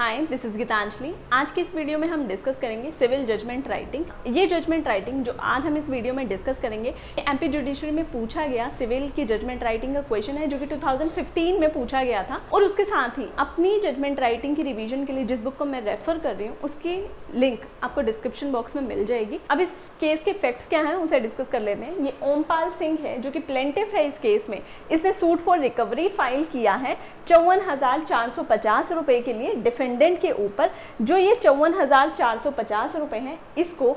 Hi, this is Geetanjali. आज की इस वीडियो में हम डिस्कस करेंगे सिविल जजमेंट राइटिंग। ये जजमेंट राइटिंग जो आज हम इस वीडियो में डिस्कस करेंगे, एमपी जुडिशरी में पूछा गया सिविल की जजमेंट राइटिंग का क्वेश्चन है जो कि 2015 में पूछा गया था। और उसके साथ ही अपनी जजमेंट राइटिंग की रिवीजन के लिए जिस बुक को मैं रेफर कर रही हूँ उसकी लिंक आपको डिस्क्रिप्शन बॉक्स में मिल जाएगी। अब इस केस के फैक्ट्स क्या हैं उसे डिस्कस कर लेते हैं। ये ओमपाल सिंह है जो कि प्लेंटिफ है इस केस में। इसने सूट फॉर रिकवरी फाइल किया है 54,450 रुपए के लिए डिफेंडेंट के ऊपर। जो ये 54,450 रुपए हैं, इसको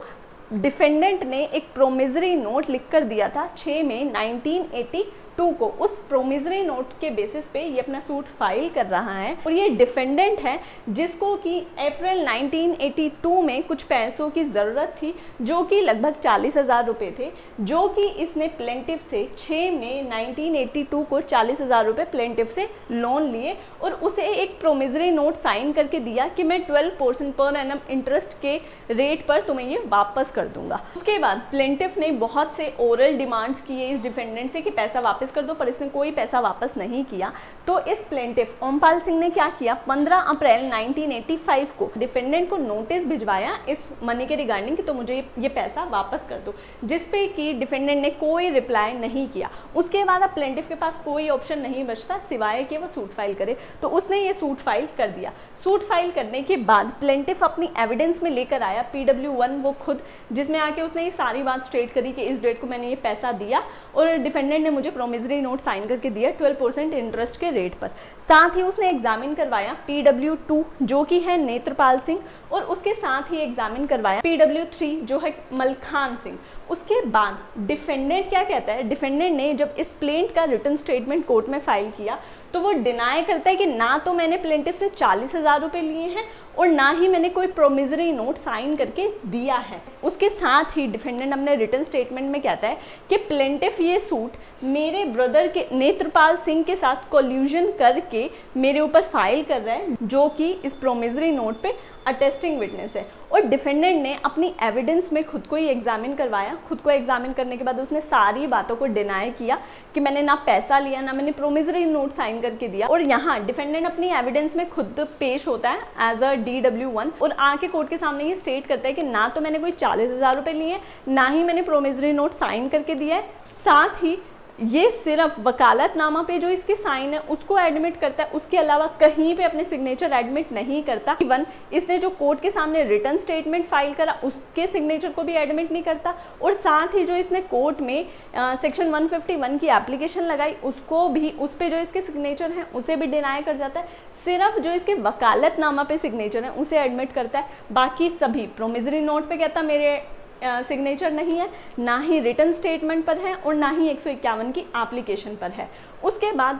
डिफेंडेंट ने एक प्रोमिजरी नोट लिखकर दिया था 6 मई 1982 को। उस प्रोमिजरी नोट के बेसिस पे ये अपना सूट फाइल कर रहा है। और ये डिफेंडेंट है जिसको कि अप्रैल 1982 में कुछ पैसों की ज़रूरत थी जो कि लगभग 40,000 रुपये थे, जो कि इसने प्लेंटिफ से 6 मई 1982 को 40,000 रुपये प्लेंटिफ से लोन लिए और उसे एक प्रोमिजरी नोट साइन करके दिया कि मैं 12% पर एनम इंटरेस्ट के रेट पर तुम्हें ये वापस कर दूंगा। उसके बाद प्लेंटिफ ने बहुत से ओरल डिमांड्स किए इस डिफेंडेंट से कि पैसा वापस कर दो, पर इसने कोई पैसा वापस नहीं किया। तो इस प्लेंटिफ ओमपाल सिंह ने क्या किया, 15 अप्रैल 1985 को डिफेंडेंट को नोटिस भिजवाया इस मनी के रिगार्डिंग कि तो मुझे ये पैसा वापस कर दो, जिसपे कि डिफेंडेंट ने कोई रिप्लाई नहीं किया। उसके बाद अब प्लेंटिफ के पास कोई ऑप्शन नहीं बचता सिवाय कि वो सूट फाइल करे। तो उसने ये सूट फाइल कर दिया। सूट फाइल करने के बाद प्लेंटिफ अपनी एविडेंस में लेकर आया PW1 वो खुद, जिसमें आके उसने ये सारी बात स्टेट करी कि इस डेट को मैंने ये पैसा दिया और डिफेंडेंट ने मुझे प्रोमिजरी नोट साइन करके दिया 12% इंटरेस्ट के रेट पर। साथ ही उसने एग्जामिन करवाया PW2 जो कि है नेत्रपाल सिंह, और उसके साथ ही एग्जामिन करवाया PW3 जो है मलखान सिंह। उसके बाद डिफेंडेंट क्या कहता है, डिफेंडेंट ने जब इस प्लेंट का रिटर्न स्टेटमेंट कोर्ट में फाइल किया तो वो डिनाई करता है कि ना तो मैंने प्लेंटिफ से 40,000 रुपये लिए हैं और ना ही मैंने कोई प्रोमिजरी नोट साइन करके दिया है। उसके साथ ही डिफेंडेंट अपने रिटर्न स्टेटमेंट में कहता है कि प्लेंटिफ ये सूट मेरे ब्रदर के नेत्रपाल सिंह के साथ कोल्यूजन करके मेरे ऊपर फाइल कर रहा है, जो कि इस प्रोमिजरी नोट पे अटेस्टिंग विटनेस है। और डिफेंडेंट ने अपनी एविडेंस में खुद को ही एग्जामिन करवाया। खुद को एग्जामिन करने के बाद उसने सारी बातों को डिनाई किया कि मैंने ना पैसा लिया ना मैंने प्रोमिजरी नोट साइन करके दिया। और यहाँ डिफेंडेंट अपनी एविडेंस में खुद पेश होता है एज अ DW1 और आके कोर्ट के सामने ये स्टेट करता है कि ना तो मैंने कोई 40,000 रुपये लिए, ना ही मैंने प्रोमिजरी नोट साइन करके दिया है। साथ ही ये सिर्फ वकालतनामा पे जो इसकी साइन है उसको एडमिट करता है, उसके अलावा कहीं पे अपने सिग्नेचर एडमिट नहीं करता। इवन इसने जो कोर्ट के सामने रिटर्न स्टेटमेंट फाइल करा उसके सिग्नेचर को भी एडमिट नहीं करता। और साथ ही जो इसने कोर्ट में सेक्शन 151 की एप्लीकेशन लगाई उसको भी, उस पर जो इसके सिग्नेचर हैं उसे भी डिनाई कर जाता है। सिर्फ जो इसके वकालतनामा पे सिग्नेचर है उसे एडमिट करता है। बाकी सभी प्रोमिजरी नोट पे कहता मेरे सिग्नेचर नहीं है, ना ही रिटर्न स्टेटमेंट पर है और ना ही 151 की एप्लीकेशन पर है। उसके बाद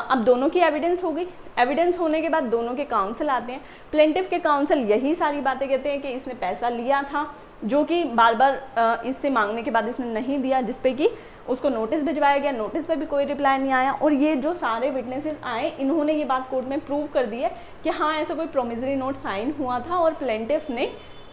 अब दोनों की एविडेंस हो गई। एविडेंस होने के बाद दोनों के काउंसिल आते हैं। प्लेंटिफ के काउंसिल यही सारी बातें कहते हैं कि इसने पैसा लिया था जो कि बार बार इससे मांगने के बाद इसने नहीं दिया, जिसपे कि उसको नोटिस भिजवाया गया। नोटिस पे भी कोई रिप्लाई नहीं आया। और ये जो सारे विटनेसेस आए इन्होंने ये बात कोर्ट में प्रूव कर दी है कि हाँ ऐसा कोई प्रोमिजरी नोट साइन हुआ था और प्लेंटिफ ने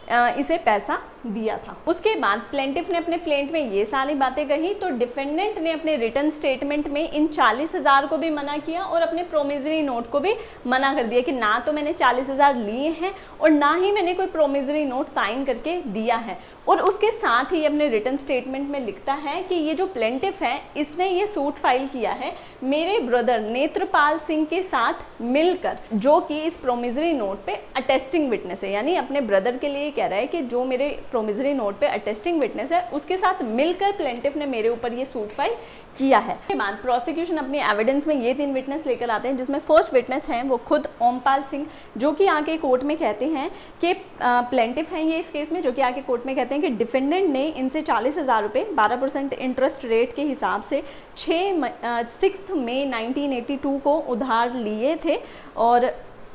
इसे पैसा दिया था। उसके बाद प्लेंटिफ ने अपने प्लेंट में ये सारी बातें कही तो डिफेंडेंट ने अपने रिटर्न स्टेटमेंट में इन 40,000 को भी मना किया और अपने प्रोमिजरी नोट को भी मना कर दिया कि ना तो मैंने 40,000 लिए हैं और ना ही मैंने कोई प्रोमिजरी नोट साइन करके दिया है। और उसके साथ ही अपने रिटर्न स्टेटमेंट में लिखता है कि ये जो प्लेंटिफ है इसने ये सूट फाइल किया है मेरे ब्रदर नेत्रपाल सिंह के साथ मिलकर, जो कि इस प्रोमिजरी नोट पे अटेस्टिंग विटनेस है। यानी अपने ब्रदर के लिए कह रहा है कि जो मेरे प्रोमिजरी नोट पे अटेस्टिंग विटनेस है उसके साथ मिलकर प्लेंटिफ ने मेरे ऊपर ये सूट फाइल किया है। उसके बाद प्रोसिक्यूशन अपनी एविडेंस में ये 3 विटनेस लेकर आते हैं, जिसमें फर्स्ट विटनेस हैं वो खुद ओमपाल सिंह, जो कि आके कोर्ट में कहते हैं कि प्लेंटिफ हैं ये इस केस में, जो कि आके कोर्ट में कहते हैं कि डिफेंडेंट ने इनसे 40,000 रुपये 12% इंटरेस्ट रेट के हिसाब से 6 मई 1982 को उधार लिए थे। और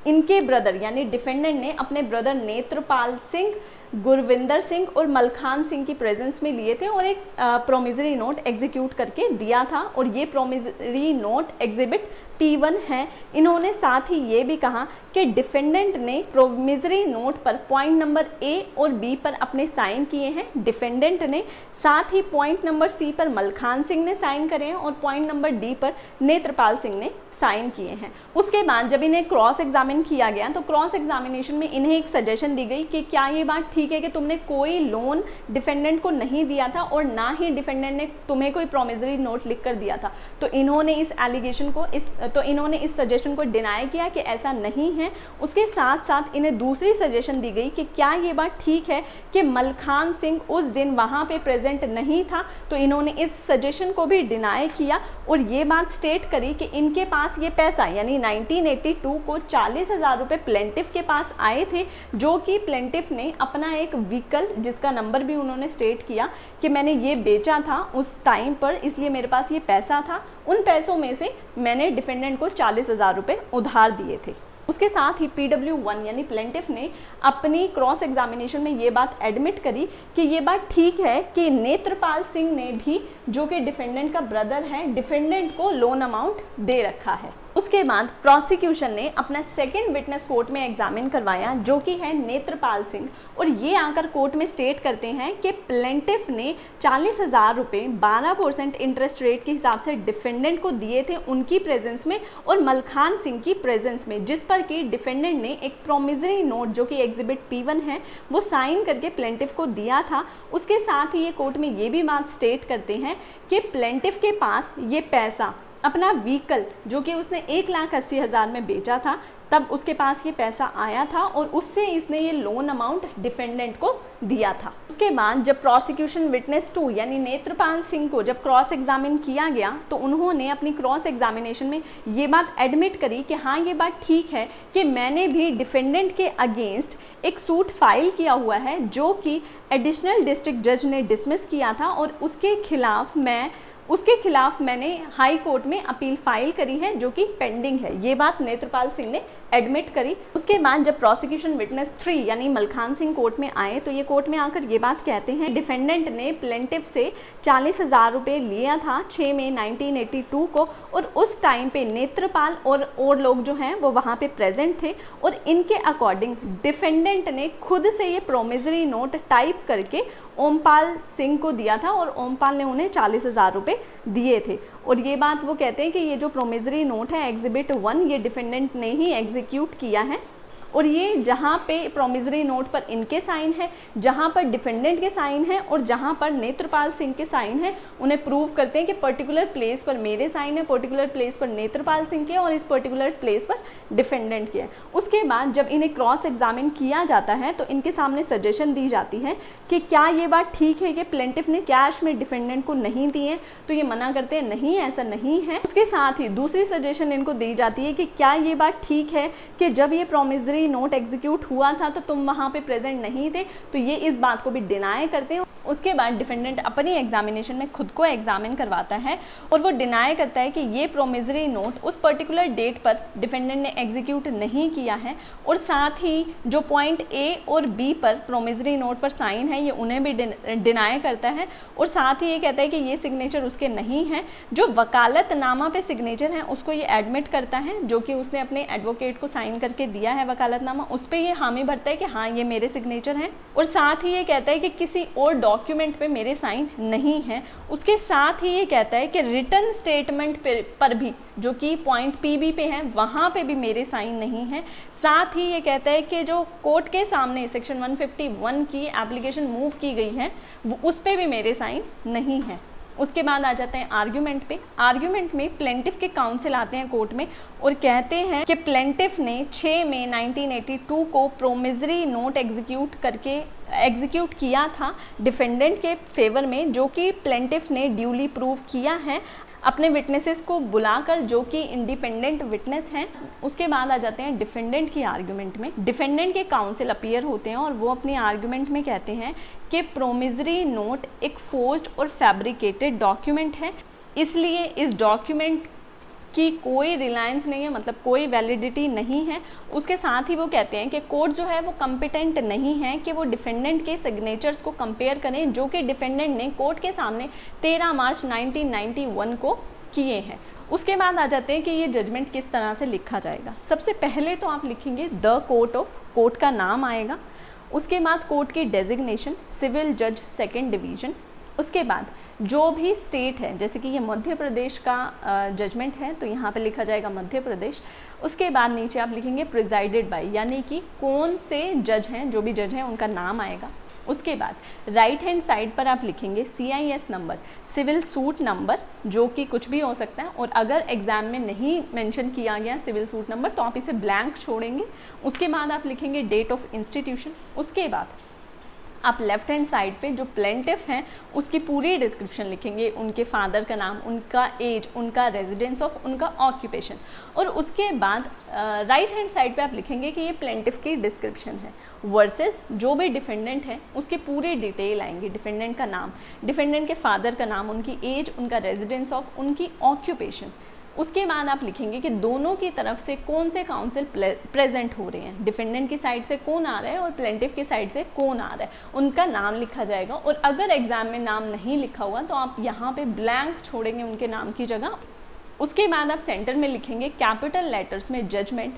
इनके ब्रदर यानी डिफेंडेंट ने अपने ब्रदर नेत्रपाल सिंह, गुरविंदर सिंह और मलखान सिंह की प्रेजेंस में लिए थे और एक प्रोमिजरी नोट एग्जीक्यूट करके दिया था। और ये प्रोमिजरी नोट एग्जिबिट P1 है। इन्होंने साथ ही ये भी कहा कि डिफेंडेंट ने प्रोमिजरी नोट पर पॉइंट नंबर A और B पर अपने साइन किए हैं डिफेंडेंट ने, साथ ही पॉइंट नंबर C पर मलखान सिंह ने साइन करे हैं और पॉइंट नंबर D पर नेत्रपाल सिंह ने साइन किए हैं। उसके बाद जब इन्हें क्रॉस एग्जामिन किया गया तो क्रॉस एग्जामिनेशन में इन्हें एक सजेशन दी गई कि क्या ये बात ठीक है कि तुमने कोई लोन डिफेंडेंट को नहीं दिया था और ना ही डिफेंडेंट ने तुम्हें कोई प्रोमिसरी नोट लिख कर दिया था। तो इन्होंने इस एलिगेशन को इस सजेशन को डिनाई किया कि ऐसा नहीं है। उसके साथ साथ इन्हें दूसरी सजेशन दी गई कि क्या ये बात ठीक है कि मलखान सिंह उस दिन वहाँ पे प्रेजेंट नहीं था। तो इन्होंने इस सजेशन को भी डिनाई किया और ये बात स्टेट करी कि इनके पास ये पैसा यानी 1982 को 40,000 रुपये प्लेंटिफ के पास आए थे, जो कि प्लेंटिफ ने अपना एक व्हीकल, जिसका नंबर भी उन्होंने स्टेट किया कि मैंने ये बेचा था उस टाइम पर, इसलिए मेरे पास ये पैसा था, उन पैसों में से मैंने डिफेंडेंट को 40,000 रुपये उधार दिए थे। उसके साथ ही PW1 यानी प्लेंटिफ ने अपनी क्रॉस एग्जामिनेशन में ये बात एडमिट करी कि ये बात ठीक है कि नेत्रपाल सिंह ने भी, जो कि डिफेंडेंट का ब्रदर है, डिफेंडेंट को लोन अमाउंट दे रखा है। उसके बाद प्रोसिक्यूशन ने अपना सेकंड विटनेस कोर्ट में एग्जामिन करवाया, जो कि है नेत्रपाल सिंह, और ये आकर कोर्ट में स्टेट करते हैं कि प्लेंटिफ ने 40,000 रुपये 12% इंटरेस्ट रेट के हिसाब से डिफेंडेंट को दिए थे उनकी प्रेजेंस में और मलखान सिंह की प्रेजेंस में, जिस पर कि डिफेंडेंट ने एक प्रोमिसरी नोट, जो कि एग्जिबिट P1 है, वो साइन करके प्लेंटिफ को दिया था। उसके साथ ही ये कोर्ट में ये भी बात स्टेट करते हैं कि प्लेंटिफ के पास ये पैसा, अपना व्हीकल जो कि उसने 1,80,000 में बेचा था, तब उसके पास ये पैसा आया था और उससे इसने ये लोन अमाउंट डिफेंडेंट को दिया था। उसके बाद जब प्रोसिक्यूशन विटनेस 2 यानी नेत्रपाल सिंह को जब क्रॉस एग्जामिन किया गया तो उन्होंने अपनी क्रॉस एग्जामिनेशन में ये बात एडमिट करी कि हाँ, ये बात ठीक है कि मैंने भी डिफेंडेंट के अगेंस्ट एक सूट फाइल किया हुआ है, जो कि एडिशनल डिस्ट्रिक्ट जज ने डिसमिस किया था और उसके खिलाफ मैंने हाई कोर्ट में अपील फाइल करी है, जो कि पेंडिंग है। ये बात नेत्रपाल सिंह ने एडमिट करी। उसके बाद जब प्रोसिक्यूशन विटनेस 3 यानी मलखान सिंह कोर्ट में आए तो ये कोर्ट में आकर ये बात कहते हैं, डिफेंडेंट ने प्लेंटिफ से 40,000 रुपये लिया था 6 मई 1982 को, और उस टाइम पे नेत्रपाल और लोग जो हैं वो वहाँ पे प्रेजेंट थे, और इनके अकॉर्डिंग डिफेंडेंट ने खुद से ये प्रोमिसरी नोट टाइप करके ओमपाल सिंह को दिया था और ओमपाल ने उन्हें 40,000 रुपये दिए थे। और ये बात वो कहते हैं कि ये जो प्रोमिसरी नोट है एग्जिबिट 1, ये डिफेंडेंट ने ही एग्जीक्यूट किया है, और ये जहाँ पे प्रोमिसरी नोट पर इनके साइन है, जहाँ पर डिफेंडेंट के साइन है और जहाँ पर नेत्रपाल सिंह के साइन है, उन्हें प्रूव करते हैं कि पर्टिकुलर प्लेस पर मेरे साइन है, पर्टिकुलर प्लेस पर नेत्रपाल सिंह के, और इस पर्टिकुलर प्लेस पर डिफेंडेंट के है। उसके बाद जब इन्हें क्रॉस एग्जामिन किया जाता है तो इनके सामने सजेशन दी जाती है कि क्या ये बात ठीक है कि प्लेंटिफ ने कैश में डिफेंडेंट को नहीं दिए, तो ये मना करते हैं नहीं, ऐसा नहीं है। उसके साथ ही दूसरी सजेशन इनको दी जाती है कि क्या ये बात ठीक है कि जब ये प्रोमिसरी नोट एग्जीक्यूट हुआ था तो तुम वहाँ पे प्रेजेंट नहीं थे, तो ये इस बात को भी डिनाई करते हैं। उसके बाद डिफेंडेंट अपनी एग्जामिनेशन में खुद को एग्जामिन करवाता है और वो डिनाई करता है कि ये प्रोमिसरी नोट उस पर्टिकुलर डेट पर डिफेंडेंट ने एग्जीक्यूट नहीं किया है, और साथ ही जो पॉइंट A और B पर प्रोमिसरी नोट पर साइन है ये उन्हें भी डिनाई करता है, और साथ ही ये कहता है कि ये सिग्नेचर उसके नहीं है। जो वकालतनामा पे सिग्नेचर है उसको ये एडमिट करता है, जो कि उसने अपने एडवोकेट को साइन करके दिया है वकालतनामा, उस पर ये हामी भरता है कि हाँ ये मेरे सिग्नेचर हैं, और साथ ही ये कहता है कि किसी और डॉक्यूमेंट पे मेरे साइन नहीं है। उसके साथ ही ये कहता है कि रिटन स्टेटमेंट पर भी, जो कि पॉइंट PB पे है, वहाँ पे भी मेरे साइन नहीं है। साथ ही ये कहता है कि जो कोर्ट के सामने सेक्शन 151 की एप्लीकेशन मूव की गई है वो उस पर भी मेरे साइन नहीं है। उसके बाद आ जाते हैं आर्ग्यूमेंट पे। आर्ग्यूमेंट में प्लेंटिफ के काउंसिल आते हैं कोर्ट में और कहते हैं कि प्लेंटिफ ने 6 मई 1982 को प्रोमिसरी नोट एग्जीक्यूट किया था डिफेंडेंट के फेवर में, जो कि प्लेंटिफ ने ड्यूली प्रूव किया है अपने विटनेसेस को बुलाकर, जो कि इंडिपेंडेंट विटनेस हैं। उसके बाद आ जाते हैं डिफेंडेंट की आर्ग्यूमेंट में। डिफेंडेंट के काउंसिल अपीयर होते हैं और वो अपनी आर्ग्यूमेंट में कहते हैं कि प्रोमिसरी नोट एक फोर्स्ड और फैब्रिकेटेड डॉक्यूमेंट है, इसलिए इस डॉक्यूमेंट की कोई रिलायंस नहीं है, मतलब कोई वैलिडिटी नहीं है। उसके साथ ही वो कहते हैं कि कोर्ट जो है वो कम्पिटेंट नहीं है कि वो डिफेंडेंट के सिग्नेचर्स को कंपेयर करें, जो कि डिफेंडेंट ने कोर्ट के सामने 13 मार्च 1991 को किए हैं। उसके बाद आ जाते हैं कि ये जजमेंट किस तरह से लिखा जाएगा। सबसे पहले तो आप लिखेंगे द कोर्ट ऑफ, कोर्ट का नाम आएगा। उसके बाद कोर्ट की डेजिग्नेशन सिविल जज 2nd डिवीज़न। उसके बाद जो भी स्टेट है, जैसे कि ये मध्य प्रदेश का जजमेंट है तो यहाँ पे लिखा जाएगा मध्य प्रदेश। उसके बाद नीचे आप लिखेंगे प्रिजाइडेड बाय, यानी कि कौन से जज हैं, जो भी जज हैं उनका नाम आएगा। उसके बाद राइट हैंड साइड पर आप लिखेंगे CIS number, civil suit number, जो कि कुछ भी हो सकता है, और अगर एग्जाम में नहीं मेंशन किया गया सिविल सूट नंबर तो आप इसे ब्लैंक छोड़ेंगे। उसके बाद आप लिखेंगे डेट ऑफ इंस्टीट्यूशन। उसके बाद आप लेफ्ट हैंड साइड पे जो प्लेंटिफ हैं उसकी पूरी डिस्क्रिप्शन लिखेंगे, उनके फादर का नाम, उनका एज, उनका रेजिडेंस ऑफ, उनका ऑक्यूपेशन, और उसके बाद राइट हैंड साइड पे आप लिखेंगे कि ये प्लेंटिफ की डिस्क्रिप्शन है वर्सेस जो भी डिफेंडेंट है उसकी पूरी डिटेल आएंगी, डिफेंडेंट का नाम, डिफेंडेंट के फादर का नाम, उनकी एज, उनका रेजिडेंस ऑफ, उनकी ऑक्यूपेशन। उसके बाद आप लिखेंगे कि दोनों की तरफ से कौन से काउंसिल प्रेजेंट हो रहे हैं, डिफेंडेंट की साइड से कौन आ रहा है और प्लेंटिफ की साइड से कौन आ रहा है, उनका नाम लिखा जाएगा। और अगर एग्जाम में नाम नहीं लिखा हुआ तो आप यहाँ पे ब्लैंक छोड़ेंगे उनके नाम की जगह। उसके बाद आप सेंटर में लिखेंगे कैपिटल लेटर्स में जजमेंट,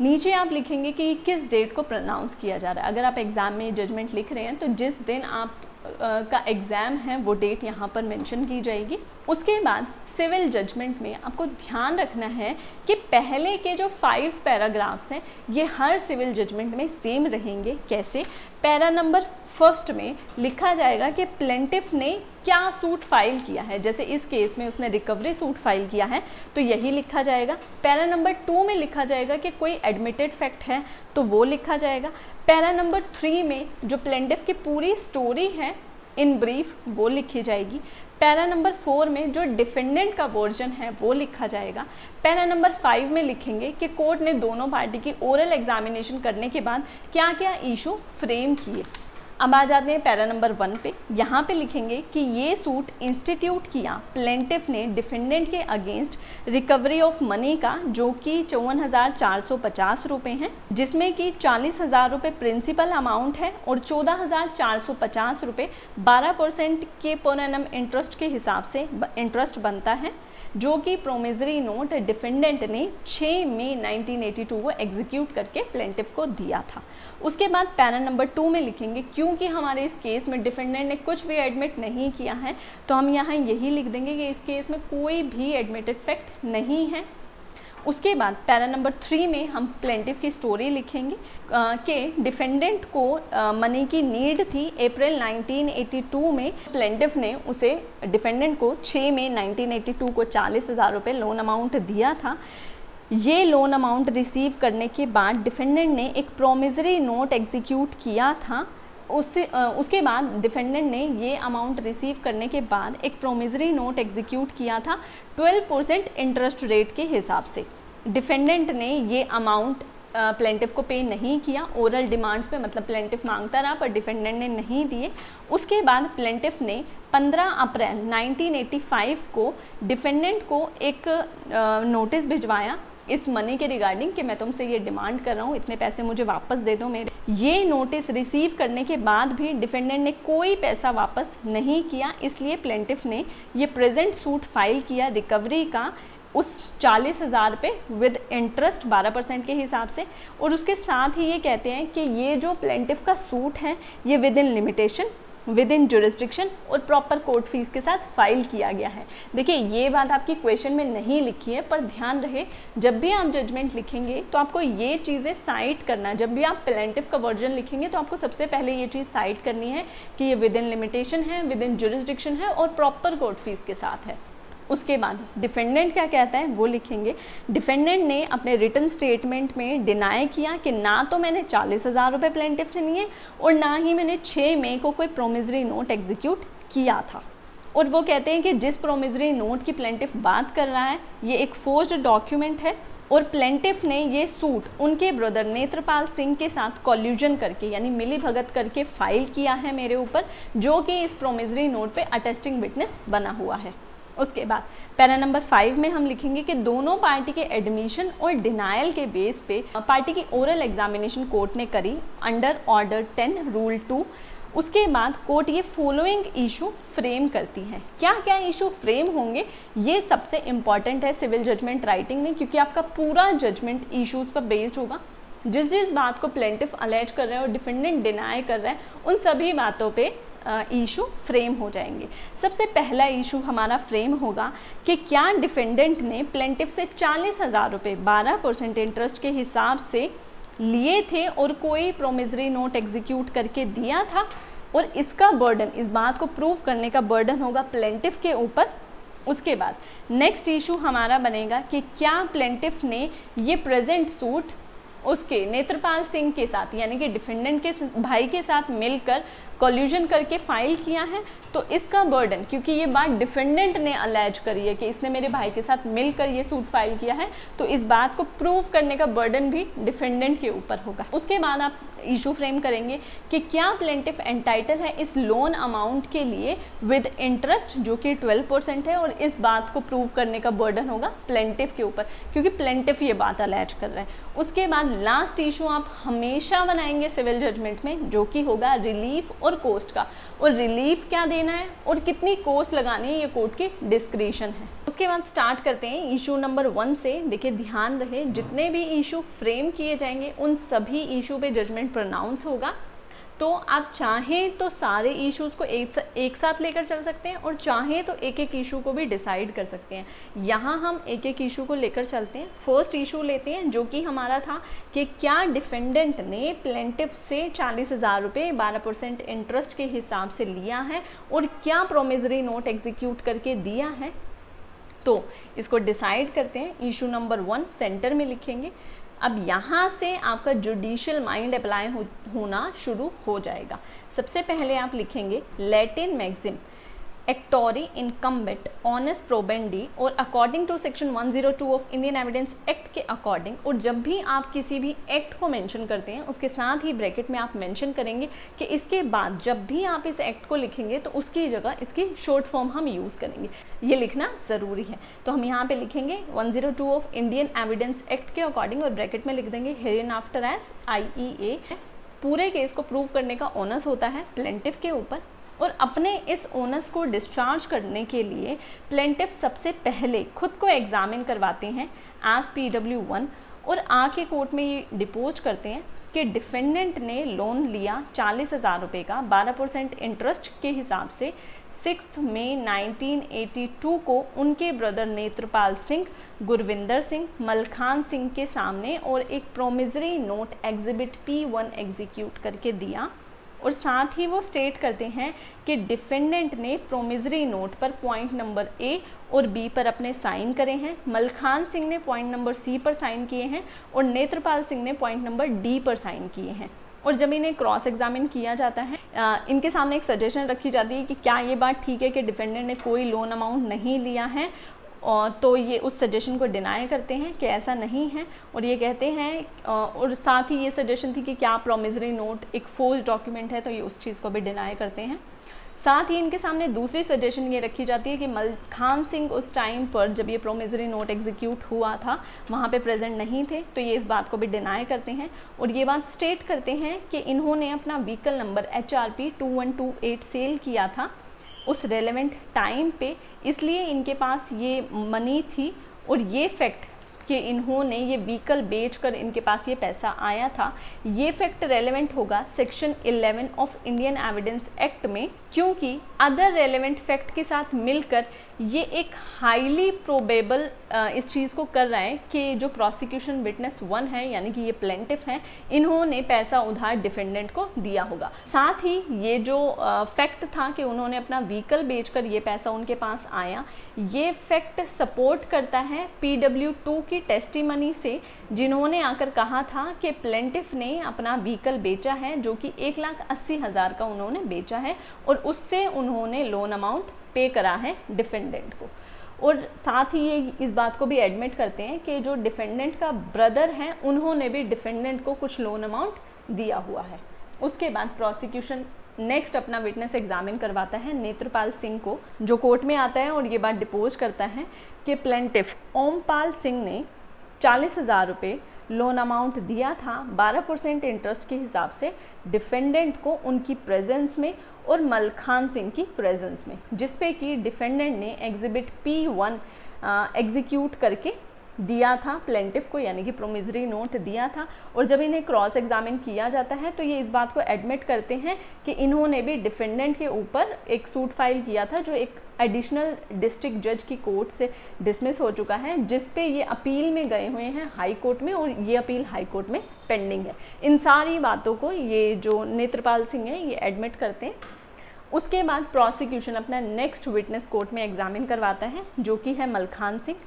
नीचे आप लिखेंगे कि किस डेट को प्रोनाउंस किया जा रहा है। अगर आप एग्जाम में जजमेंट लिख रहे हैं तो जिस दिन आप का एग्ज़ाम है वो डेट यहाँ पर मेंशन की जाएगी। उसके बाद सिविल जजमेंट में आपको ध्यान रखना है कि पहले के जो 5 पैराग्राफ्स हैं ये हर सिविल जजमेंट में सेम रहेंगे। कैसे? पैरा नंबर 1 में लिखा जाएगा कि प्लेंटिफ ने क्या सूट फाइल किया है, जैसे इस केस में उसने रिकवरी सूट फाइल किया है तो यही लिखा जाएगा। पैरा नंबर 2 में लिखा जाएगा कि कोई एडमिटेड फैक्ट है तो वो लिखा जाएगा। पैरा नंबर 3 में जो प्लेंटिफ की पूरी स्टोरी है इन ब्रीफ वो लिखी जाएगी। पैरा नंबर 4 में जो डिफेंडेंट का वर्जन है वो लिखा जाएगा। पैरा नंबर 5 में लिखेंगे कि कोर्ट ने दोनों पार्टी की ओरल एग्जामिनेशन करने के बाद क्या क्या इशू फ्रेम किए। अब आ जाते हैं पैरा नंबर 1 पे। यहाँ पे लिखेंगे कि ये सूट इंस्टीट्यूट किया प्लेंटिफ ने डिफेंडेंट के अगेंस्ट रिकवरी ऑफ मनी का, जो कि 54,450 रुपये हैं, जिसमें कि 40,000 रुपये प्रिंसिपल अमाउंट है और 14,450 रुपये 12% के पर एनम इंटरेस्ट के हिसाब से इंटरेस्ट बनता है, जो कि प्रोमिसरी नोट डिफेंडेंट ने 6 मई 1982 को एग्जीक्यूट करके प्लेंटिफ को दिया था। उसके बाद पैरा नंबर 2 में लिखेंगे क्योंकि हमारे इस केस में डिफेंडेंट ने कुछ भी एडमिट नहीं किया है तो हम यहाँ यही लिख देंगे कि इस केस में कोई भी एडमिटेड फैक्ट नहीं है। उसके बाद पैरा नंबर 3 में हम प्लेंटिफ की स्टोरी लिखेंगे कि डिफेंडेंट को मनी की नीड थी। अप्रैल 1982 में प्लेंटिफ ने उसे डिफेंडेंट को 6 मई 1982 को 40,000 रुपये लोन अमाउंट दिया था। ये लोन अमाउंट रिसीव करने के बाद डिफेंडेंट ने एक प्रोमिसरी नोट एग्जीक्यूट किया था। उसके बाद डिफेंडेंट ने ये अमाउंट रिसीव करने के बाद एक प्रोमिसरी नोट एग्जीक्यूट किया था 12% इंटरेस्ट रेट के हिसाब से। डिफेंडेंट ने ये अमाउंट प्लेंटिफ को पे नहीं किया ओरल डिमांड्स पे, मतलब प्लेंटिफ मांगता रहा पर डिफेंडेंट ने नहीं दिए। उसके बाद प्लेंटिफ ने 15 अप्रैल 1985 को डिफेंडेंट को एक नोटिस भिजवाया इस मनी के रिगार्डिंग कि मैं तुमसे ये डिमांड कर रहा हूँ, इतने पैसे मुझे वापस दे दो मेरे। ये नोटिस रिसीव करने के बाद भी डिफेंडेंट ने कोई पैसा वापस नहीं किया, इसलिए प्लेंटिफ ने ये प्रेजेंट सूट फाइल किया रिकवरी का उस 40,000 पे विद इंटरेस्ट 12% के हिसाब से। और उसके साथ ही ये कहते हैं कि ये जो प्लेंटिफ का सूट है ये with in limitation, with in jurisdiction और प्रॉपर कोर्ट फीस के साथ फाइल किया गया है। देखिए ये बात आपकी क्वेश्चन में नहीं लिखी है पर ध्यान रहे जब भी आप जजमेंट लिखेंगे तो आपको ये चीज़ें साइट करना। जब भी आप प्लेंटिफ का वर्जन लिखेंगे तो आपको सबसे पहले ये चीज़ साइट करनी है कि ये विद इन लिमिटेशन है, विद इन जुरिस्डिक्शन है और प्रॉपर कोर्ट फीस के साथ है। उसके बाद डिफेंडेंट क्या कहता है वो लिखेंगे। डिफेंडेंट ने अपने रिटन स्टेटमेंट में डिनाई किया कि ना तो मैंने 40,000 रुपये प्लेंटिफ से लिए और ना ही मैंने 6 मई को कोई प्रोमिसरी नोट एग्जीक्यूट किया था। और वो कहते हैं कि जिस प्रोमिसरी नोट की प्लेंटिफ बात कर रहा है ये एक फोर्ज्ड डॉक्यूमेंट है और प्लेंटिफ ने ये सूट उनके ब्रदर नेत्रपाल सिंह के साथ कॉल्यूजन करके यानी मिली भगत करके फाइल किया है मेरे ऊपर, जो कि इस प्रोमिसरी नोट पे अटेस्टिंग विटनेस बना हुआ है। उसके बाद पैरा नंबर 5 में हम लिखेंगे कि दोनों पार्टी के एडमिशन और डिनायल के बेस पे पार्टी की ओरल एग्जामिनेशन कोर्ट ने करी अंडर ऑर्डर 10 रूल 2। उसके बाद कोर्ट ये फॉलोइंग इशू फ्रेम करती है। क्या क्या इशू फ्रेम होंगे ये सबसे इम्पॉर्टेंट है सिविल जजमेंट राइटिंग में, क्योंकि आपका पूरा जजमेंट इशूज़ पर बेस्ड होगा। जिस जिस बात को प्लेंटिफ अलेज कर रहा है और डिफेंडेंट डिनाई कर रहा है उन सभी बातों पे इशू फ्रेम हो जाएंगे। सबसे पहला इशू हमारा फ्रेम होगा कि क्या डिफेंडेंट ने प्लेंटिफ से 40,000 रुपये 12% इंटरेस्ट के हिसाब से लिए थे और कोई प्रोमिसरी नोट एग्जीक्यूट करके दिया था, और इसका बर्डन, इस बात को प्रूव करने का बर्डन होगा प्लेंटिफ के ऊपर। उसके बाद नेक्स्ट इशू हमारा बनेगा कि क्या प्लेंटिफ ने ये प्रेजेंट सूट उसके नेत्रपाल सिंह के साथ, यानी कि डिफेंडेंट के भाई के साथ मिलकर कॉल्यूजन करके फाइल किया है। तो इसका बर्डन, क्योंकि ये बात डिफेंडेंट ने अलेज करी है कि इसने मेरे भाई के साथ मिलकर ये सूट फाइल किया है, तो इस बात को प्रूव करने का बर्डन भी डिफेंडेंट के ऊपर होगा। उसके बाद आप इशू फ्रेम करेंगे कि क्या प्लेंटिफ एंटाइटल है इस लोन अमाउंट के लिए विद इंटरेस्ट जो कि 12% है, और इस बात को प्रूव करने का बर्डन होगा प्लेंटिफ के ऊपर, क्योंकि प्लेंटिफ ये बात अलेज कर रहा है। उसके बाद लास्ट इशू आप हमेशा बनाएंगे सिविल जजमेंट में, जो कि होगा रिलीफ और कोस्ट का, और रिलीफ क्या देना है और कितनी कोस्ट लगानी है ये कोर्ट की डिस्क्रिशन है। उसके बाद स्टार्ट करते हैं इशू नंबर 1 से। देखिए ध्यान रहे, जितने भी इशू फ्रेम किए जाएंगे उन सभी इशू पे जजमेंट प्रोनाउंस होगा। तो आप चाहें तो सारे इश्यूज़ को एक साथ लेकर चल सकते हैं, और चाहें तो एक एक इशू को भी डिसाइड कर सकते हैं। यहाँ हम एक एक इशू को लेकर चलते हैं। फर्स्ट इशू लेते हैं, जो कि हमारा था कि क्या डिफेंडेंट ने प्लेंटिफ से 40,000 रुपये 12% इंटरेस्ट के हिसाब से लिया है, और क्या प्रोमिसरी नोट एग्जीक्यूट करके दिया है। तो इसको डिसाइड करते हैं। इशू नंबर 1 सेंटर में लिखेंगे। अब यहाँ से आपका जुडिशियल माइंड अप्लाई होना शुरू हो जाएगा। सबसे पहले आप लिखेंगे लैटिन मैक्सिम एक्टोरी इनकम्बेंट ऑनस प्रोबेंडी, और according to section 102 of Indian evidence act के अकॉर्डिंग। और जब भी आप किसी भी एक्ट को मेंशन करते हैं उसके साथ ही ब्रैकेट में आप मेंशन करेंगे कि इसके बाद जब भी आप इस एक्ट को लिखेंगे तो उसकी जगह इसकी शॉर्ट फॉर्म हम यूज़ करेंगे। ये लिखना ज़रूरी है। तो हम यहाँ पे लिखेंगे 102 ऑफ इंडियन एविडेंस एक्ट के अकॉर्डिंग, और ब्रैकेट में लिख देंगे हेरिन आफ्टर एज IEA। पूरे केस को प्रूव करने का ओनस होता है प्लेंटिफ के ऊपर, और अपने इस ओनस को डिस्चार्ज करने के लिए प्लेंटिफ सबसे पहले खुद को एग्जामिन करवाते हैं एज PW1, और आके कोर्ट में ये डिपोज करते हैं कि डिफेंडेंट ने लोन लिया 40,000 रुपये का 12% इंटरेस्ट के हिसाब से 6 मई 1982 को उनके ब्रदर नेत्रपाल सिंह, गुरविंदर सिंह, मलखान सिंह के सामने, और एक promissory note exhibit P1 execute करके दिया। और साथ ही वो स्टेट करते हैं कि डिफेंडेंट ने प्रोमिसरी नोट पर पॉइंट नंबर A और B पर अपने साइन करे हैं, मलखान सिंह ने पॉइंट नंबर C पर साइन किए हैं, और नेत्रपाल सिंह ने पॉइंट नंबर D पर साइन किए हैं। और जब इन्हें क्रॉस एग्जामिन किया जाता है, इनके सामने एक सजेशन रखी जाती है कि क्या ये बात ठीक है कि डिफेंडेंट ने कोई लोन अमाउंट नहीं लिया है, और तो ये उस सजेशन को डिनाई करते हैं कि ऐसा नहीं है, और ये कहते हैं, और साथ ही ये सजेशन थी कि क्या प्रोमिसरी नोट एक फोर्स डॉक्यूमेंट है, तो ये उस चीज़ को भी डिनाई करते हैं। साथ ही इनके सामने दूसरी सजेशन ये रखी जाती है कि मलखान सिंह उस टाइम पर जब ये प्रोमिसरी नोट एग्जीक्यूट हुआ था वहाँ पे प्रेजेंट नहीं थे, तो ये इस बात को भी डिनाई करते हैं, और ये बात स्टेट करते हैं कि इन्होंने अपना व्हीकल नंबर HRP 2128 सेल किया था उस रेलेवेंट टाइम पे, इसलिए इनके पास ये मनी थी, और ये फैक्ट कि इन्होंने ये व्हीकल बेचकर इनके पास ये पैसा आया था, ये फैक्ट रेलेवेंट होगा section 11 of Indian evidence act में, क्योंकि अदर रेलेवेंट फैक्ट के साथ मिलकर ये एक हाईली प्रोबेबल इस चीज़ को कर रहा है कि जो प्रोसिक्यूशन विटनेस 1 है, यानी कि ये प्लेंटिफ हैं, इन्होंने पैसा उधार डिफेंडेंट को दिया होगा। साथ ही ये जो फैक्ट था कि उन्होंने अपना व्हीकल बेचकर ये पैसा उनके पास आया, ये फैक्ट सपोर्ट करता है PW2 की टेस्टिमनी से, जिन्होंने आकर कहा था कि प्लेंटिफ ने अपना व्हीकल बेचा है जो कि 1,80,000 का उन्होंने बेचा है, और उससे उन्होंने लोन अमाउंट पे करा है डिफेंडेंट को। और साथ ही ये इस बात को भी एडमिट करते हैं कि जो डिफेंडेंट का ब्रदर है उन्होंने भी डिफेंडेंट को कुछ लोन अमाउंट दिया हुआ है। उसके बाद प्रोसिक्यूशन नेक्स्ट अपना विटनेस एग्जामिन करवाता है नेत्रपाल सिंह को, जो कोर्ट में आता है और ये बात डिपोज करता है कि प्लेंटिफ ओमपाल सिंह ने 40,000 रुपये लोन अमाउंट दिया था 12% इंटरेस्ट के हिसाब से डिफेंडेंट को उनकी प्रेजेंस में और मलखान सिंह की प्रेजेंस में, जिसपे कि डिफेंडेंट ने एग्जिबिट P1 एग्जीक्यूट करके दिया था प्लेंटिफ को, यानी कि प्रोमिसरी नोट दिया था। और जब इन्हें क्रॉस एग्जामिन किया जाता है तो ये इस बात को एडमिट करते हैं कि इन्होंने भी डिफेंडेंट के ऊपर एक सूट फाइल किया था जो एक एडिशनल डिस्ट्रिक्ट जज की कोर्ट से डिसमिस हो चुका है, जिस पे ये अपील में गए हुए हैं हाई कोर्ट में, और ये अपील हाई कोर्ट में पेंडिंग है। इन सारी बातों को ये जो नेत्रपाल सिंह है ये एडमिट करते हैं। उसके बाद प्रोसिक्यूशन अपना नेक्स्ट विटनेस कोर्ट में एग्जामिन करवाता है, जो कि है मलखान सिंह।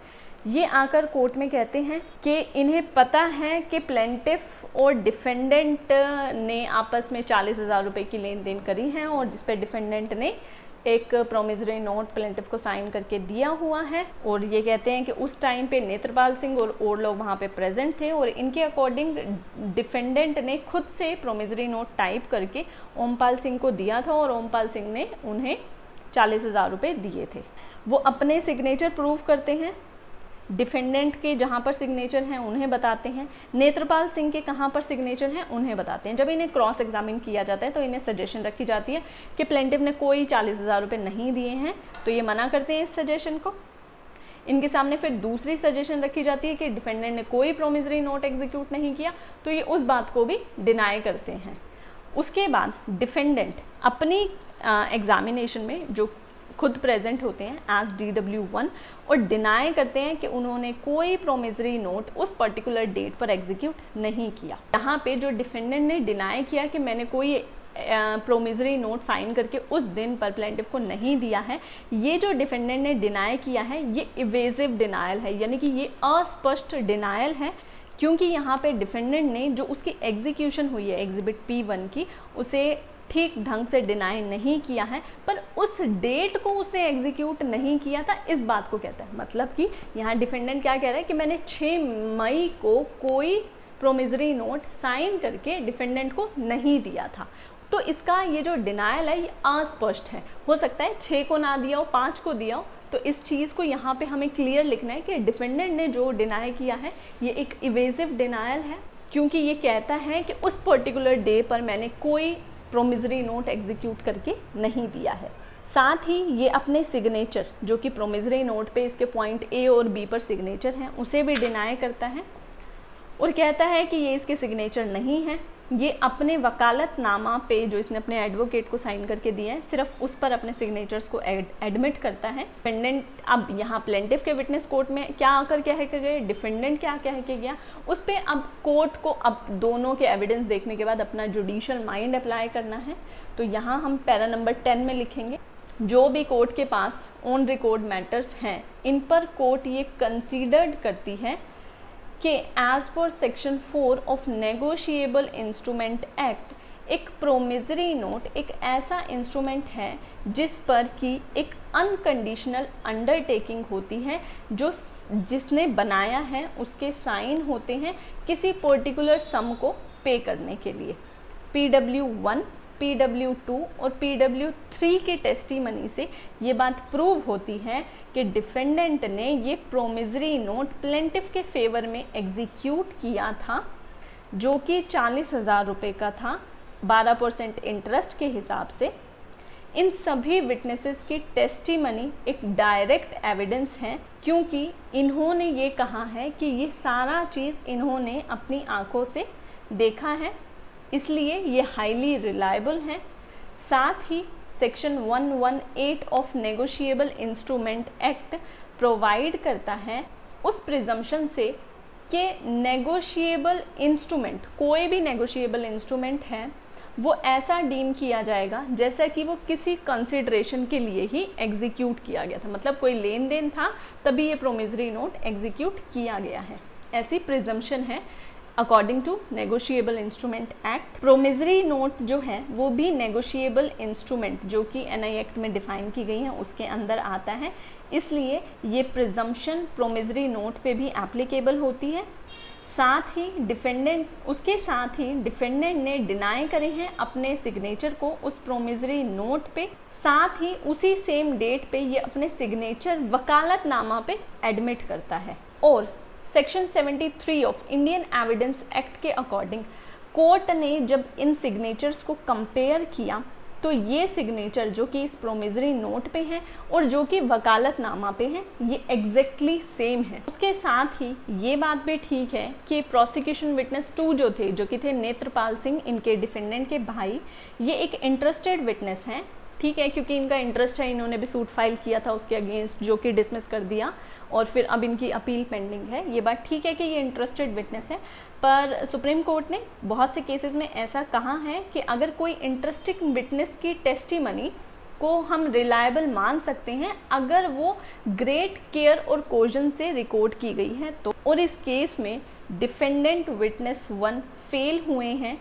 ये आकर कोर्ट में कहते हैं कि इन्हें पता है कि प्लेंटिफ और डिफेंडेंट ने आपस में 40,000 रुपये की लेन देन करी है, और जिस पे डिफेंडेंट ने एक प्रोमिसरी नोट प्लेंटिफ को साइन करके दिया हुआ है। और ये कहते हैं कि उस टाइम पे नेत्रपाल सिंह और लोग वहाँ पे प्रेजेंट थे, और इनके अकॉर्डिंग डिफेंडेंट ने खुद से प्रोमिसरी नोट टाइप करके ओमपाल सिंह को दिया था, और ओमपाल सिंह ने उन्हें 40,000 रुपये दिए थे। वो अपने सिग्नेचर प्रूफ करते हैं, डिफेंडेंट के जहाँ पर सिग्नेचर हैं उन्हें बताते हैं, नेत्रपाल सिंह के कहाँ पर सिग्नेचर हैं उन्हें बताते हैं। जब इन्हें क्रॉस एग्जामिन किया जाता है तो इन्हें सजेशन रखी जाती है कि प्लेंटिफ ने कोई 40,000 रुपये नहीं दिए हैं, तो ये मना करते हैं इस सजेशन को। इनके सामने फिर दूसरी सजेशन रखी जाती है कि डिफेंडेंट ने कोई प्रोमिसरी नोट एग्जीक्यूट नहीं किया, तो ये उस बात को भी डिनाई करते हैं। उसके बाद डिफेंडेंट अपनी एग्जामिनेशन में जो खुद प्रेजेंट होते हैं एज DW1 और डिनाई करते हैं कि उन्होंने कोई प्रोमिसरी नोट उस पर्टिकुलर डेट पर एग्जीक्यूट नहीं किया। यहाँ पे जो डिफेंडेंट ने डिनाई किया कि मैंने कोई प्रोमिसरी नोट साइन करके उस दिन पर प्लेंटिफ को नहीं दिया है, ये जो डिफेंडेंट ने डिनाई किया है ये इवेजिव डिनायल है, यानी कि ये अस्पष्ट डिनायल है, क्योंकि यहाँ पे डिफेंडेंट ने जो उसकी एग्जीक्यूशन हुई है एग्जिबिट P1 की, उसे ठीक ढंग से डिनाई नहीं किया है, पर उस डेट को उसने एग्जीक्यूट नहीं किया था, इस बात को कहता है। मतलब कि यहाँ डिफेंडेंट क्या कह रहा है कि मैंने 6 मई को कोई प्रोमिसरी नोट साइन करके डिफेंडेंट को नहीं दिया था, तो इसका ये जो डिनायल है ये अस्पष्ट है। हो सकता है 6 को ना दिया हो, 5 को दिया हो, तो इस चीज़ को यहाँ पे हमें क्लियर लिखना है कि डिफेंडेंट ने जो डिनाई किया है ये एक इवेजिव डिनायल है, क्योंकि ये कहता है कि उस पर्टिकुलर डे पर मैंने कोई प्रोमिसरी नोट एग्जीक्यूट करके नहीं दिया है। साथ ही ये अपने सिग्नेचर जो कि प्रोमिसरी नोट पे इसके पॉइंट A और B पर सिग्नेचर हैं उसे भी डिनाई करता है और कहता है कि ये इसके सिग्नेचर नहीं है। ये अपने वकालतनामा पे जो इसने अपने एडवोकेट को साइन करके दिया है सिर्फ उस पर अपने सिग्नेचर्स को एडमिट करता है। डिफेंडेंट अब यहाँ प्लेंटिफ के विटनेस कोर्ट में क्या आकर क्या है कि गए, डिफेंडेंट क्या कह के गया, उस पर अब कोर्ट को अब दोनों के एविडेंस देखने के बाद अपना जुडिशियल माइंड अप्लाई करना है। तो यहाँ हम पैरा नंबर 10 में लिखेंगे, जो भी कोर्ट के पास ऑन रिकॉर्ड मैटर्स हैं इन पर कोर्ट ये कंसीडर्ड करती है कि एज पर section 4 of negotiable instrument act एक प्रोमिसरी नोट एक ऐसा इंस्ट्रूमेंट है जिस पर कि एक अनकंडीशनल अंडरटेकिंग होती है, जो जिसने बनाया है उसके साइन होते हैं किसी पर्टिकुलर सम को पे करने के लिए। PW1, PW2 और PW3 के टेस्टीमनी से ये बात प्रूव होती है कि डिफेंडेंट ने ये प्रोमिसरी नोट प्लेंटिफ के फेवर में एग्जीक्यूट किया था, जो कि 40,000 रुपये का था 12% इंटरेस्ट के हिसाब से। इन सभी विटनेसेस की टेस्टीमनी एक डायरेक्ट एविडेंस है, क्योंकि इन्होंने ये कहा है कि ये सारा चीज़ इन्होंने अपनी आंखों से देखा है, इसलिए ये हाईली रिलायबल है। साथ ही section 118 of negotiable instrument act provide करता है उस प्रिजम्पशन से कि नेगोशिएबल इंस्ट्रूमेंट, कोई भी नेगोशिएबल इंस्ट्रूमेंट है वो ऐसा डीम किया जाएगा जैसा कि वो किसी कंसिडरेशन के लिए ही एग्जीक्यूट किया गया था। मतलब कोई लेन देन था तभी ये प्रोमिसरी नोट एग्जीक्यूट किया गया है, ऐसी प्रिजम्पशन है according to negotiable instrument act. Promissory note जो है वो भी नेगोशिएबल इंस्ट्रूमेंट जो कि NI एक्ट में डिफाइन की गई है उसके अंदर आता है, इसलिए ये प्रिजम्पशन प्रोमिसरी नोट पे भी एप्लीकेबल होती है। साथ ही डिफेंडेंट ने डिनाई करे हैं अपने सिग्नेचर को उस प्रोमिसरी नोट पे, साथ ही उसी सेम डेट पे ये अपने सिग्नेचर वकालतनामा पे एडमिट करता है। और section 73 of Indian evidence act के अकॉर्डिंग कोर्ट ने जब इन सिग्नेचर्स को कंपेयर किया तो ये सिग्नेचर जो कि इस प्रोमिसरी नोट पे है और जो कि वकालतनामा पे है, ये एग्जैक्टली सेम है। उसके साथ ही ये बात भी ठीक है कि प्रोसिक्यूशन विटनेस 2 जो थे, जो कि थे नेत्रपाल सिंह, इनके डिफेंडेंट के भाई, ये एक इंटरेस्टेड विटनेस हैं, ठीक है, क्योंकि इनका इंटरेस्ट है, इन्होंने भी सूट फाइल किया था उसके अगेंस्ट, जो कि डिसमिस कर दिया और फिर अब इनकी अपील पेंडिंग है। ये बात ठीक है कि ये इंटरेस्टेड विटनेस है, पर सुप्रीम कोर्ट ने बहुत से केसेस में ऐसा कहा है कि अगर कोई इंटरेस्टिंग विटनेस की टेस्टिमनी को हम रिलायबल मान सकते हैं अगर वो ग्रेट केयर और कोजन से रिकॉर्ड की गई है तो। और इस केस में डिफेंडेंट विटनेस 1 फेल हुए हैं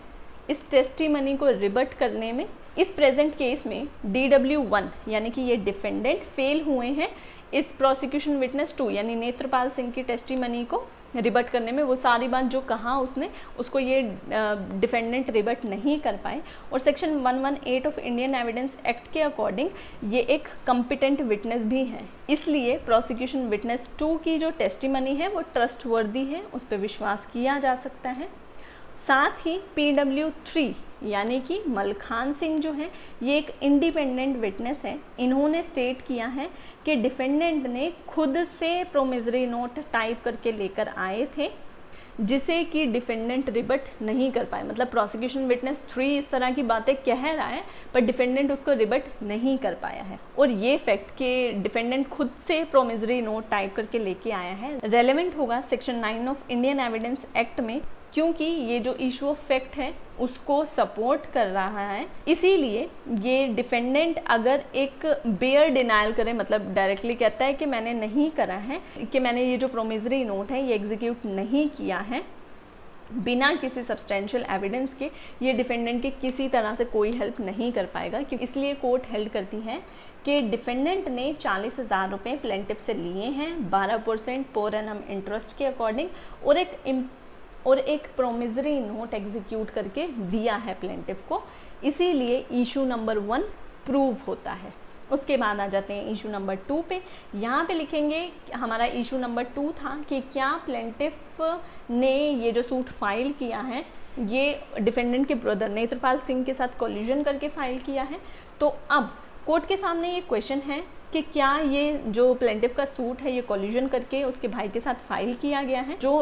इस टेस्टिमनी को रिबट करने में। इस प्रेजेंट केस में DW1 यानी कि ये डिफेंडेंट फेल हुए हैं इस प्रोसिक्यूशन विटनेस 2 यानी नेत्रपाल सिंह की टेस्टिमनी को रिबट करने में। वो सारी बात जो कहा उसने, उसको ये डिफेंडेंट रिबट नहीं कर पाए। और section 118 of Indian evidence act के अकॉर्डिंग ये एक कॉम्पिटेंट विटनेस भी है, इसलिए प्रोसिक्यूशन विटनेस 2 की जो टेस्टिमनी है वो ट्रस्टवर्दी है, उस पर विश्वास किया जा सकता है। साथ ही PW3 यानी कि मलखान सिंह जो है, ये एक इंडिपेंडेंट विटनेस है। इन्होंने स्टेट किया है कि डिफेंडेंट ने खुद से प्रोमिसरी नोट टाइप करके लेकर आए थे, जिसे कि डिफेंडेंट रिबट नहीं कर पाए। मतलब प्रोसिक्यूशन विटनेस 3 इस तरह की बातें कह रहा है पर डिफेंडेंट उसको रिबट नहीं कर पाया है। और ये फैक्ट कि डिफेंडेंट खुद से प्रोमिसरी नोट टाइप करके लेके आया है रेलेवेंट होगा section 9 of Indian evidence act में, क्योंकि ये जो इशू ऑफ फैक्ट है उसको सपोर्ट कर रहा है। इसीलिए ये डिफेंडेंट अगर एक बेयर डिनायल करे, मतलब डायरेक्टली कहता है कि मैंने नहीं करा है, कि मैंने ये जो प्रोमिसरी नोट है ये एग्जीक्यूट नहीं किया है, बिना किसी सब्सटेंशियल एविडेंस के ये डिफेंडेंट की किसी तरह से कोई हेल्प नहीं कर पाएगा। क्योंकि इसलिए कोर्ट हेल्ड करती है कि डिफेंडेंट ने 40,000 रुपये प्लेंटिफ से लिए हैं 12% पर एनम इंटरेस्ट के अकॉर्डिंग, और एक प्रोमिसरी नोट एग्जीक्यूट करके दिया है प्लेंटिफ को, इसीलिए इशू नंबर 1 प्रूव होता है। उसके बाद आ जाते हैं इशू नंबर 2 पे। यहाँ पे लिखेंगे हमारा इशू नंबर 2 था कि क्या प्लेंटिफ ने ये जो सूट फाइल किया है ये डिफेंडेंट के ब्रदर नेत्रपाल सिंह के साथ कोलिजन करके फाइल किया है। तो अब कोर्ट के सामने ये क्वेश्चन है कि क्या ये जो प्लेंटिफ का सूट है ये कोलिजन करके उसके भाई के साथ फाइल किया गया है। जो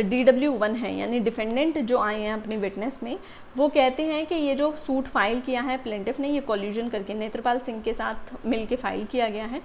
DW1 है यानी डिफेंडेंट जो आए हैं अपनी विटनेस में, वो कहते हैं कि ये जो सूट फाइल किया है प्लेंटिफ ने, ये कोलिजन करके नेत्रपाल सिंह के साथ मिलके फाइल किया गया है।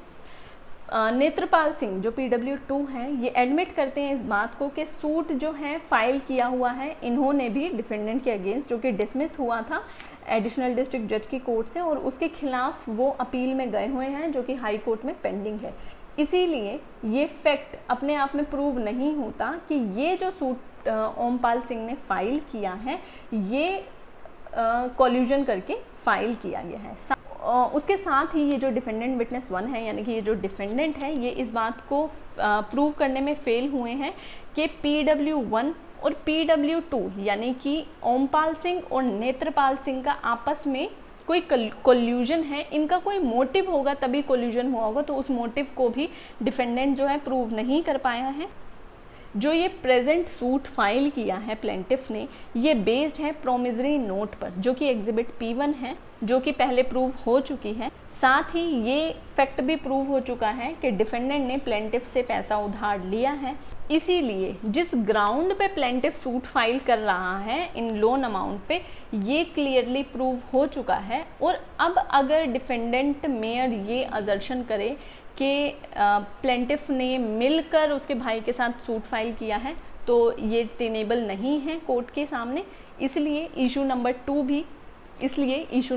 नेत्रपाल सिंह जो PW2 है ये एडमिट करते हैं इस बात को कि सूट जो है फाइल किया हुआ है इन्होंने भी डिफेंडेंट के अगेंस्ट, जो कि डिसमिस हुआ था एडिशनल डिस्ट्रिक्ट जज की कोर्ट से, और उसके खिलाफ वो अपील में गए हुए हैं जो कि हाई कोर्ट में पेंडिंग है। इसीलिए ये फैक्ट अपने आप में प्रूव नहीं होता कि ये जो सूट ओमपाल सिंह ने फाइल किया है ये कोल्यूजन करके फाइल किया गया है। उसके साथ ही ये जो डिफेंडेंट विटनेस 1 है यानी कि ये जो डिफेंडेंट है ये इस बात को प्रूव करने में फेल हुए हैं कि PW1 और PW2 यानी कि ओमपाल सिंह और नेत्रपाल सिंह का आपस में कोई कोल्यूजन है, इनका कोई मोटिव होगा तभी कोल्यूजन हुआ होगा, तो उस मोटिव को भी डिफेंडेंट जो है प्रूव नहीं कर पाया है। जो ये प्रेजेंट सूट फाइल किया है प्लेंटिफ ने, ये बेस्ड है प्रोमिसरी नोट पर जो कि एग्जिबिट P1 है, जो कि पहले प्रूव हो चुकी है। साथ ही ये फैक्ट भी प्रूव हो चुका है कि डिफेंडेंट ने प्लेंटिफ से पैसा उधार लिया है। इसीलिए जिस ग्राउंड पे प्लेंटिफ सूट फाइल कर रहा है इन लोन अमाउंट पे, ये क्लियरली प्रूव हो चुका है। और अब अगर डिफेंडेंट मेयर ये असर्शन करे कि प्लेंटिफ ने मिलकर उसके भाई के साथ सूट फाइल किया है, तो ये टेनेबल नहीं है कोर्ट के सामने, इसलिए इशू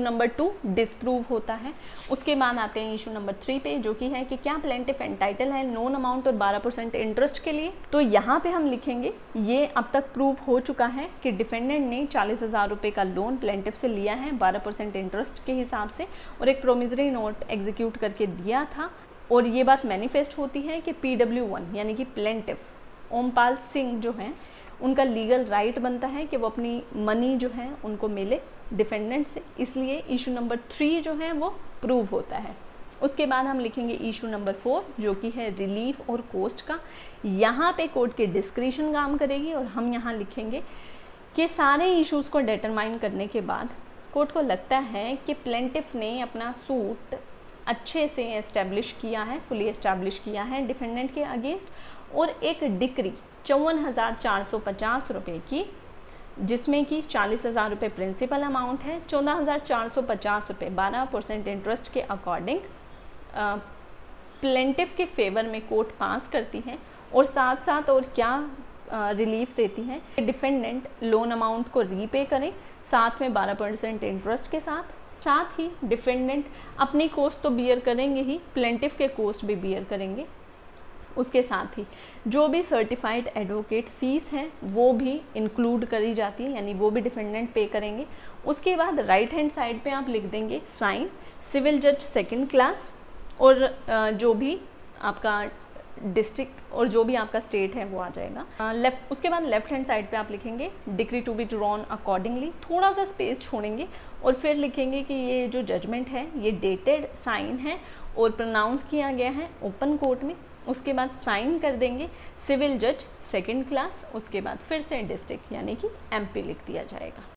नंबर 2 डिसप्रूव होता है। उसके बाद आते हैं इशू नंबर 3 पे, जो कि है कि क्या प्लेंटिफ एंटाइटल है नोन अमाउंट और 12% इंटरेस्ट के लिए। तो यहाँ पे हम लिखेंगे ये अब तक प्रूव हो चुका है कि डिफेंडेंट ने 40,000 रुपये का लोन प्लेंटिफ से लिया है 12% इंटरेस्ट के हिसाब से, और एक प्रोमिसरी नोट एग्जीक्यूट करके दिया था। और ये बात मैनिफेस्ट होती है कि PW1 यानी कि प्लेंटिफ ओमपाल सिंह जो हैं उनका लीगल राइट बनता है कि वो अपनी मनी जो है उनको मिले डिफेंडेंट से, इसलिए इशू नंबर 3 जो है वो प्रूव होता है। उसके बाद हम लिखेंगे इशू नंबर 4 जो कि है रिलीफ और कोस्ट का। यहाँ पे कोर्ट की डिस्क्रिशन काम करेगी और हम यहाँ लिखेंगे कि सारे इश्यूज़ को डिटरमाइन करने के बाद कोर्ट को लगता है कि प्लेंटिफ ने अपना सूट अच्छे से एस्टैब्लिश किया है, फुली एस्टैब्लिश किया है डिफेंडेंट के अगेंस्ट, और एक डिक्री 54,450 रुपये की, जिसमें कि 40,000 रुपये प्रिंसिपल अमाउंट है, 14,450 रुपये 12% इंटरेस्ट के अकॉर्डिंग प्लेंटिफ के फेवर में कोर्ट पास करती है। और साथ साथ और क्या रिलीफ देती है, डिफेंडेंट लोन अमाउंट को रीपे करें, साथ में 12% इंटरेस्ट के साथ ही डिफेंडेंट अपनी कॉस्ट तो बियर करेंगे ही, प्लेंटिफ के कॉस्ट भी बियर करेंगे। उसके साथ ही जो भी सर्टिफाइड एडवोकेट फीस है वो भी इंक्लूड करी जाती है, यानी वो भी डिफेंडेंट पे करेंगे। उसके बाद राइट हैंड साइड पे आप लिख देंगे साइन सिविल जज सेकंड क्लास, और जो भी आपका डिस्ट्रिक्ट और जो भी आपका स्टेट है वो आ जाएगा। उसके बाद लेफ्ट हैंड साइड पे आप लिखेंगे decree to be drawn accordingly, थोड़ा सा स्पेस छोड़ेंगे और फिर लिखेंगे कि ये जो जजमेंट है ये डेटेड साइन है और प्रोनाउंस किया गया है ओपन कोर्ट में। उसके बाद साइन कर देंगे सिविल जज सेकंड क्लास, उसके बाद फिर से डिस्ट्रिक्ट यानी कि एमपी लिख दिया जाएगा।